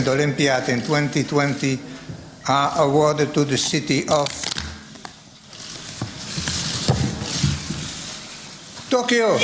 The Olympiad in 2020 are awarded to the city of Tokyo.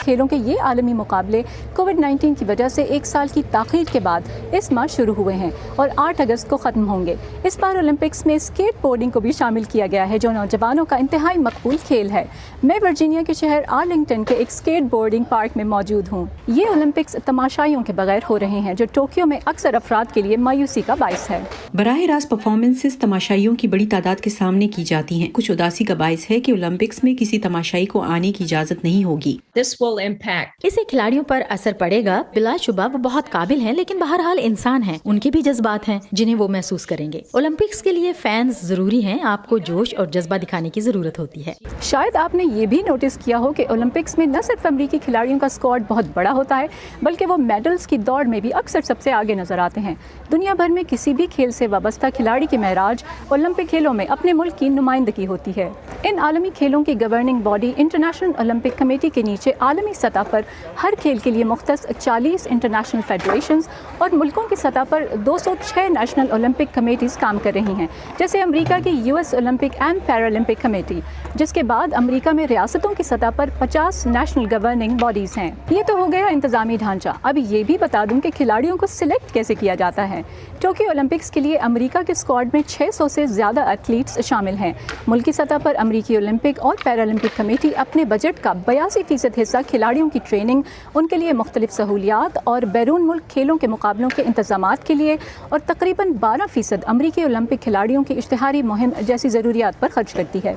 کھیلوں کے یہ عالمی مقابلے کووڈ-19 کی وجہ سے ایک سال کی تاخیر کے بعد اس ماہ شروع ہوئے ہیں اور 8 اگست کو ختم ہوں گے۔ اس بار اولمپکس میں اسکیٹ بورڈنگ کو بھی شامل کیا گیا ہے جو نوجوانوں کا انتہائی مقبول کھیل ہے۔ میں ورجینیا کے شہر آرلنگٹن کے ایک اسکیٹ بورڈنگ پارک میں موجود ہوں۔ یہ اولمپکس تماشائیوں کے بغیر ہو رہے ہیں جو ٹوکیو میں اکثر افراد کے لیے مایوسی کا باعث ہے۔ براہ راست پرفارمنسز تماشائیوں کی بڑی تعداد کے سامنے کی جاتی ہیں۔ کچھ اداسی کا باعث ہے کہ اولمپکس میں کسی تماشائی کو آنے کی اجازت نہیں ہوگی۔ اس سے کھلاڑیوں پر اثر پڑے گا۔ بلا شبہ وہ بہت قابل ہیں لیکن بہرحال انسان ہیں، ان کے بھی جذبات ہیں جنہیں وہ محسوس کریں گے۔ اولمپکس کے لیے فینز ضروری ہیں، آپ کو جوش اور جذبہ دکھانے کی ضرورت ہوتی ہے۔ شاید آپ نے یہ بھی نوٹس کیا ہو کہ اولمپکس میں نہ صرف امریکی کھلاڑیوں کا اسکواڈ بہت بڑا ہوتا ہے بلکہ وہ میڈلز کی دوڑ میں بھی اکثر سب سے آگے نظر آتے ہیں۔ دنیا بھر میں کسی بھی کھیل سے وابستہ کھلاڑی کی معراج اولمپک کھیلوں میں اپنے ملک کی نمائندگی ہوتی ہے۔ ان عالمی کھیلوں کی governing body international Olympic committee کے نیچے عالمی سطح پر ہر کھیل کے لیے مختص 40 انٹرنیشنل فیڈریشنز اور ملکوں کی سطح پر 206 نیشنل اولمپک کمیٹیز کام کر رہی ہیں، جیسے امریکہ کی US Olympic and Paralympic committee, جس کے بعد امریکہ میں ریاستوں کی سطح پر 50 نیشنل گورننگ باڈیز ہیں۔ یہ تو ہو گیا انتظامی ڈھانچہ۔ اب یہ بھی بتا دوں کہ کھلاڑیوں کو سلیکٹ کیسے کیا جاتا ہے۔ ٹوکیو اولمپکس کے لیے امریکہ کے اسکواڈ میں 600 سے زیادہ ایتھلیٹس شامل ہیں۔ ملکی سطح پر امریکی اولمپک اور پیرالمپک کمیٹی اپنے بجٹ کا 82% حصہ کھلاڑیوں کی ٹریننگ، ان کے لیے مختلف سہولیات اور بیرون ملک کھیلوں کے مقابلوں کے انتظامات کے لیے اور تقریباً 12% امریکی اولمپک کھلاڑیوں کی اشتہاری مہم جیسی ضروریات پر خرچ کرتی ہے۔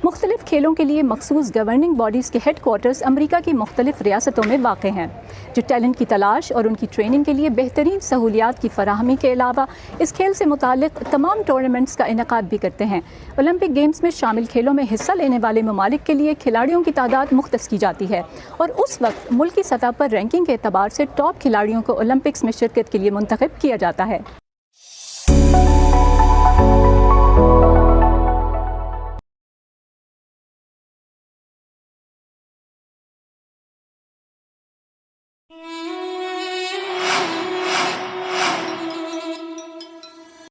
مختلف کھیلوں کے لیے مخصوص گورننگ باڈیز کے ہیڈ کوارٹرز امریکہ کی مختلف ریاستوں میں واقع ہیں، جو ٹیلنٹ کی تلاش اور ان کی ٹریننگ کے لیے بہترین سہولیات کی فراہمی کے علاوہ اس کھیل سے متعلق تمام ٹورنامنٹس کا انعقاد بھی کرتے ہیں۔ اولمپک گیمز میں شامل کھیلوں میں حصہ لینے والے ممالک کے لیے کھلاڑیوں کی تعداد مختص کی جاتی ہے اور اس وقت ملکی سطح پر رینکنگ کے اعتبار سے ٹاپ کھلاڑیوں کو اولمپکس میں شرکت کے لیے منتخب کیا جاتا ہے۔